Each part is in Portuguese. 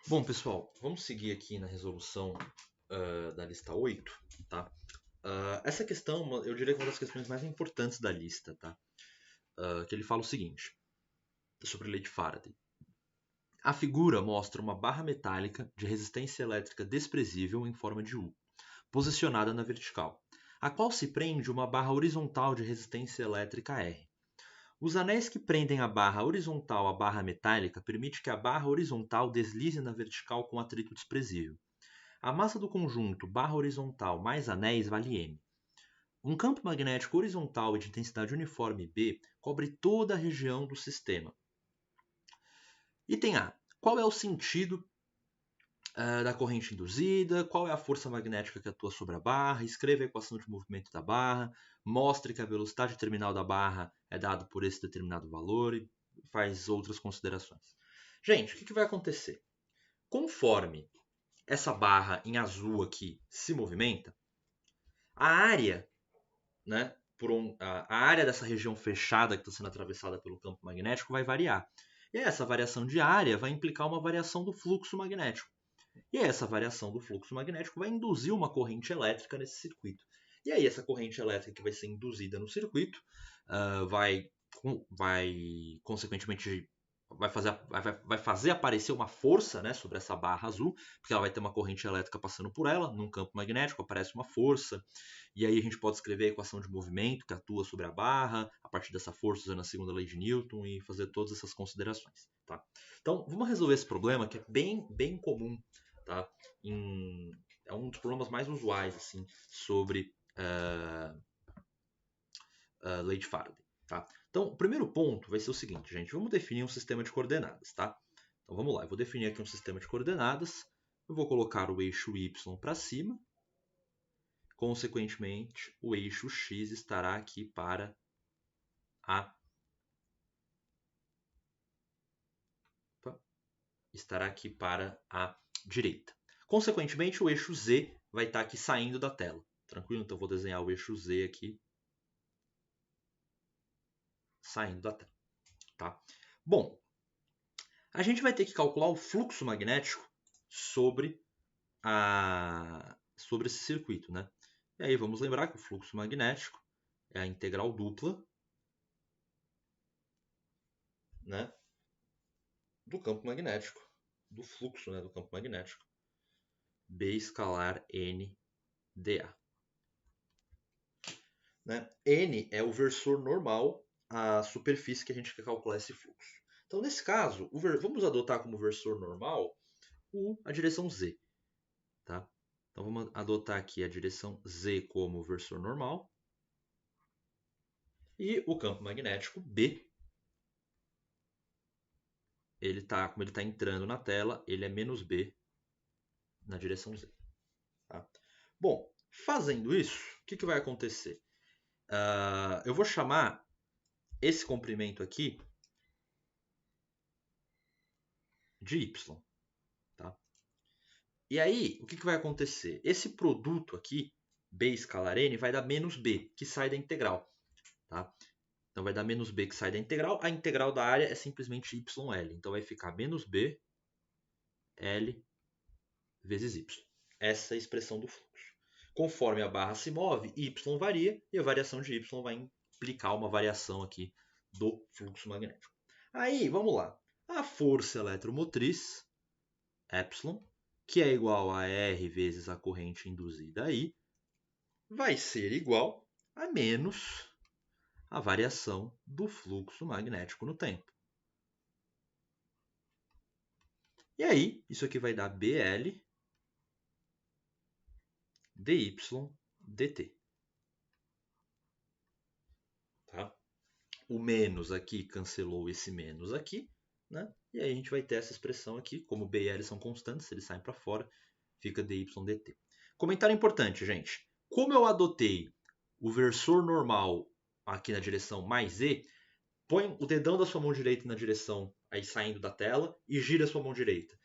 Bom, pessoal, vamos seguir aqui na resolução da lista 8, tá? Essa questão, eu diria que é uma das questões mais importantes da lista, tá? Que ele fala o seguinte, sobre a lei de Faraday. A figura mostra uma barra metálica de resistência elétrica desprezível em forma de U, posicionada na vertical, a qual se prende uma barra horizontal de resistência elétrica R. Os anéis que prendem a barra horizontal à barra metálica permitem que a barra horizontal deslize na vertical com atrito desprezível. A massa do conjunto barra horizontal mais anéis vale M. Um campo magnético horizontal e de intensidade uniforme B cobre toda a região do sistema. Item A. Qual é o sentido da corrente induzida? Qual é a força magnética que atua sobre a barra? Escreva a equação de movimento da barra. Mostre que a velocidade terminal da barra é dada por esse determinado valor e faz outras considerações. Gente, o que vai acontecer? Conforme essa barra em azul aqui se movimenta, a área, né, a área dessa região fechada que está sendo atravessada pelo campo magnético vai variar. E essa variação de área vai implicar uma variação do fluxo magnético. E essa variação do fluxo magnético vai induzir uma corrente elétrica nesse circuito. E aí essa corrente elétrica que vai ser induzida no circuito vai consequentemente vai fazer aparecer uma força, né, sobre essa barra azul, porque ela vai ter uma corrente elétrica passando por ela, num campo magnético aparece uma força, e aí a gente pode escrever a equação de movimento que atua sobre a barra, a partir dessa força usando a segunda lei de Newton e fazer todas essas considerações. Tá? Então vamos resolver esse problema que é bem comum, tá? É um dos problemas mais usuais assim, sobre lei de Faraday. Tá? Então, o primeiro ponto vai ser o seguinte, gente. Vamos definir um sistema de coordenadas. Tá? Então, vamos lá. Eu vou definir aqui um sistema de coordenadas. Eu vou colocar o eixo y para cima. Consequentemente, o eixo x estará aqui para a direita. Consequentemente, o eixo z vai estar aqui saindo da tela. Tranquilo? Então, eu vou desenhar o eixo z aqui saindo da tela. Tá? Bom, a gente vai ter que calcular o fluxo magnético sobre esse circuito. Né? E aí vamos lembrar que o fluxo magnético é a integral dupla, né, do campo magnético, do fluxo, né, do campo magnético, B escalar N dA. Né? N é o versor normal à superfície que a gente quer calcular esse fluxo. Então, nesse caso, vamos adotar como versor normal a direção Z. Tá? Então, vamos adotar aqui a direção Z como versor normal. E o campo magnético B, como ele está entrando na tela, ele é menos B na direção Z. Tá? Bom, fazendo isso, o que vai acontecer? Eu vou chamar esse comprimento aqui de Y. Tá? E aí, o que vai acontecer? Esse produto aqui, B escalar N, vai dar menos B, que sai da integral. Tá? Então vai dar menos B que sai da integral. A integral da área é simplesmente YL. Então vai ficar menos B L vezes Y. Essa é a expressão do fluxo. Conforme a barra se move, Y varia e a variação de Y vai implicar uma variação aqui do fluxo magnético. Aí, vamos lá. A força eletromotriz, epsilon, que é igual a R vezes a corrente induzida aí, vai ser igual a menos a variação do fluxo magnético no tempo. E aí, isso aqui vai dar BL dy dt. Tá? O menos aqui cancelou esse menos aqui, né? E aí a gente vai ter essa expressão aqui, como B e L são constantes, eles saem para fora, fica dy dt. Comentário importante, gente. Como eu adotei o versor normal aqui na direção mais E, põe o dedão da sua mão direita na direção aí saindo da tela e gira a sua mão direita.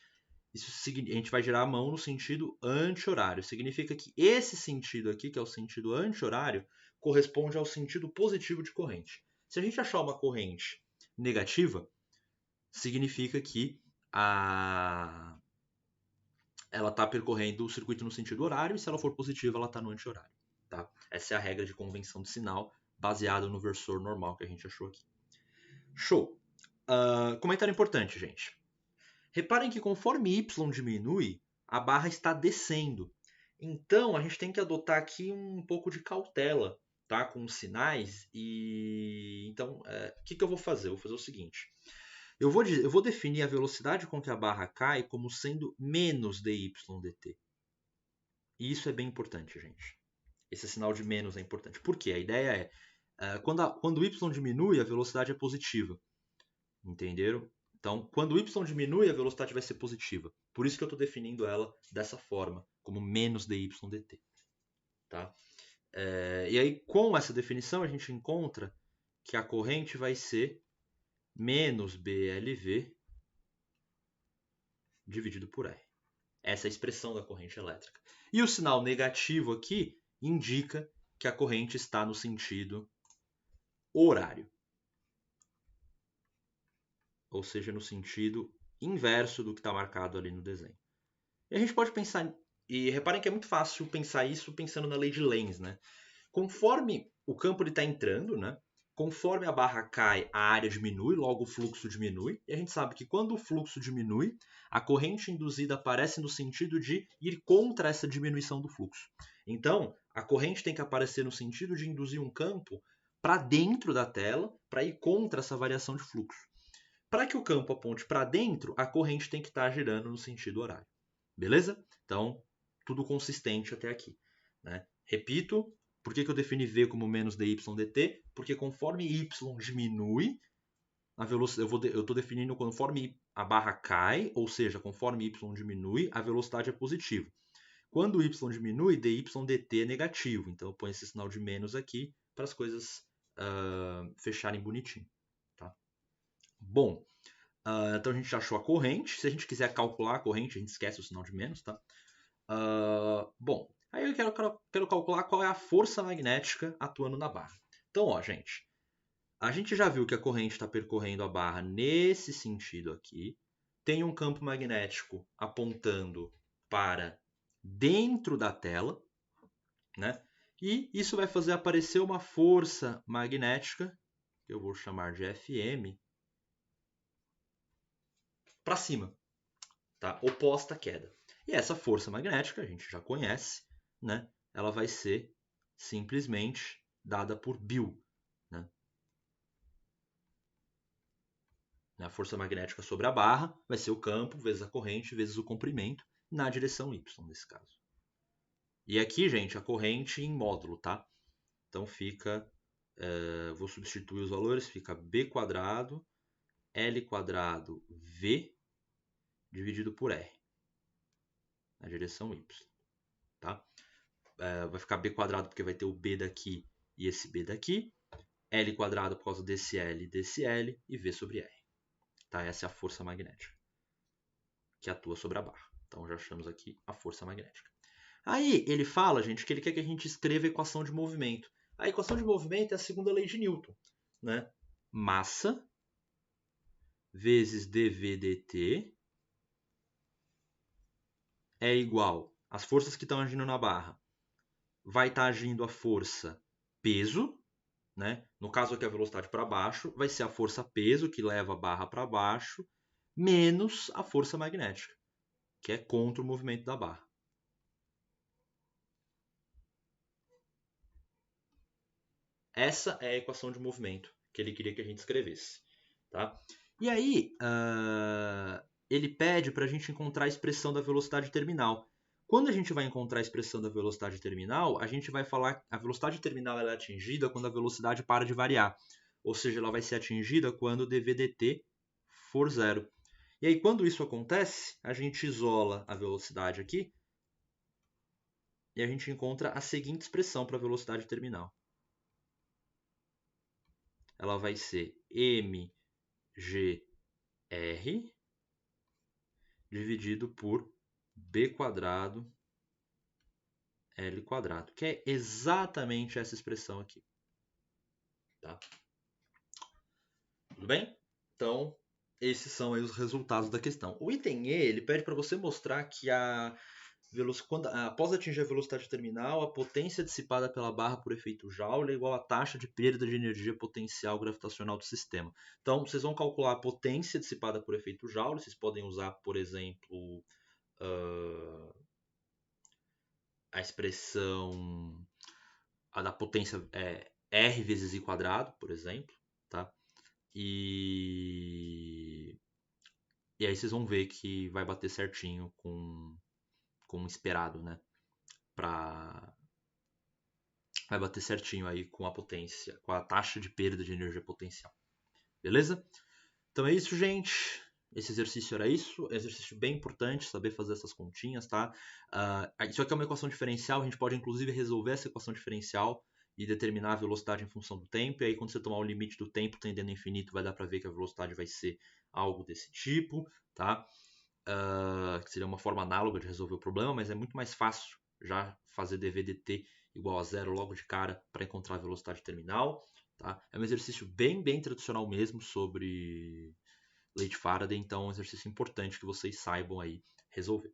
Isso a gente vai girar a mão no sentido anti-horário. Significa que esse sentido aqui, que é o sentido anti-horário, corresponde ao sentido positivo de corrente. Se a gente achar uma corrente negativa, significa que ela está percorrendo o circuito no sentido horário, e se ela for positiva, ela está no anti-horário. Tá? Essa é a regra de convenção de sinal, baseada no versor normal que a gente achou aqui. Show! Comentário importante, gente. Reparem que conforme y diminui, a barra está descendo. Então, a gente tem que adotar aqui um pouco de cautela, tá? Com os sinais. Então, o que eu vou fazer? Eu vou fazer o seguinte. Eu vou definir a velocidade com que a barra cai como sendo menos dy dt. E isso é bem importante, gente. Esse sinal de menos é importante. Por quê? A ideia é, quando y diminui, a velocidade é positiva. Entenderam? Então, quando y diminui, a velocidade vai ser positiva. Por isso que eu estou definindo ela dessa forma, como menos dy dt. Tá? E aí, com essa definição, a gente encontra que a corrente vai ser menos BLV dividido por R. Essa é a expressão da corrente elétrica. E o sinal negativo aqui indica que a corrente está no sentido horário. Ou seja, no sentido inverso do que está marcado ali no desenho. E a gente pode pensar, e reparem que é muito fácil pensar isso pensando na lei de Lenz, né? Conforme o campo está entrando, né? Conforme a barra cai, a área diminui, logo o fluxo diminui. E a gente sabe que quando o fluxo diminui, a corrente induzida aparece no sentido de ir contra essa diminuição do fluxo. Então, a corrente tem que aparecer no sentido de induzir um campo para dentro da tela, para ir contra essa variação de fluxo. Para que o campo aponte para dentro, a corrente tem que estar girando no sentido horário. Beleza? Então, tudo consistente até aqui. Né? Repito, por que eu defini V como menos dy dt? Porque conforme y diminui, a velocidade, eu estou definindo conforme a barra cai, ou seja, conforme y diminui, a velocidade é positiva. Quando y diminui, dy dt é negativo. Então, eu ponho esse sinal de menos aqui para as coisas fecharem bonitinho. Tá? Bom, então a gente achou a corrente. Se a gente quiser calcular a corrente, a gente esquece o sinal de menos. Tá? Bom, aí eu quero calcular qual é a força magnética atuando na barra. Então, ó, gente, a gente já viu que a corrente está percorrendo a barra nesse sentido aqui. Tem um campo magnético apontando para dentro da tela, né? E isso vai fazer aparecer uma força magnética, que eu vou chamar de Fm, para cima, tá? Oposta à queda. E essa força magnética a gente já conhece, né? Ela vai ser simplesmente dada por Bill. Né? A força magnética sobre a barra vai ser o campo vezes a corrente vezes o comprimento na direção y, nesse caso. E aqui, gente, a corrente em módulo, tá? Então fica, vou substituir os valores, fica B quadrado, L quadrado V dividido por R, na direção y. Tá? Vai ficar B quadrado porque vai ter o B daqui e esse B daqui. L quadrado por causa desse L e V sobre R. Tá? Essa é a força magnética que atua sobre a barra. Então já achamos aqui a força magnética. Aí ele fala, gente, que ele quer que a gente escreva a equação de movimento. A equação de movimento é a segunda lei de Newton. Né? Massa vezes dv dt é igual às forças que estão agindo na barra. Vai estar agindo a força peso, né? No caso aqui a velocidade para baixo, vai ser a força peso que leva a barra para baixo, menos a força magnética, que é contra o movimento da barra. Essa é a equação de movimento que ele queria que a gente escrevesse. Tá? E aí, ele pede para a gente encontrar a expressão da velocidade terminal. Quando a gente vai encontrar a expressão da velocidade terminal, a gente vai falar que a velocidade terminal ela é atingida quando a velocidade para de variar. Ou seja, ela vai ser atingida quando o dv dt for zero. E aí, quando isso acontece, a gente isola a velocidade aqui e a gente encontra a seguinte expressão para a velocidade terminal. Ela vai ser mgr dividido por b quadrado L quadrado, que é exatamente essa expressão aqui. Tá? Tudo bem? Então, esses são aí os resultados da questão. O item E, ele pede para você mostrar que após atingir a velocidade terminal, a potência dissipada pela barra por efeito Joule é igual à taxa de perda de energia potencial gravitacional do sistema. Então, vocês vão calcular a potência dissipada por efeito Joule. Vocês podem usar, por exemplo, a expressão da potência R vezes I quadrado, por exemplo, tá? E aí vocês vão ver que vai bater certinho com o esperado, né? Vai bater certinho aí com a potência, com a taxa de perda de energia potencial. Beleza? Então é isso, gente. Esse exercício era isso. É um exercício bem importante, saber fazer essas continhas, tá? Isso aqui é uma equação diferencial. A gente pode, inclusive, resolver essa equação diferencial e determinar a velocidade em função do tempo. E aí, quando você tomar o limite do tempo tendendo a infinito, vai dar para ver que a velocidade vai ser algo desse tipo, tá? Que seria uma forma análoga de resolver o problema, mas é muito mais fácil já fazer dv/dt igual a zero logo de cara para encontrar a velocidade terminal. Tá? É um exercício bem tradicional mesmo sobre lei de Faraday, então é um exercício importante que vocês saibam aí resolver.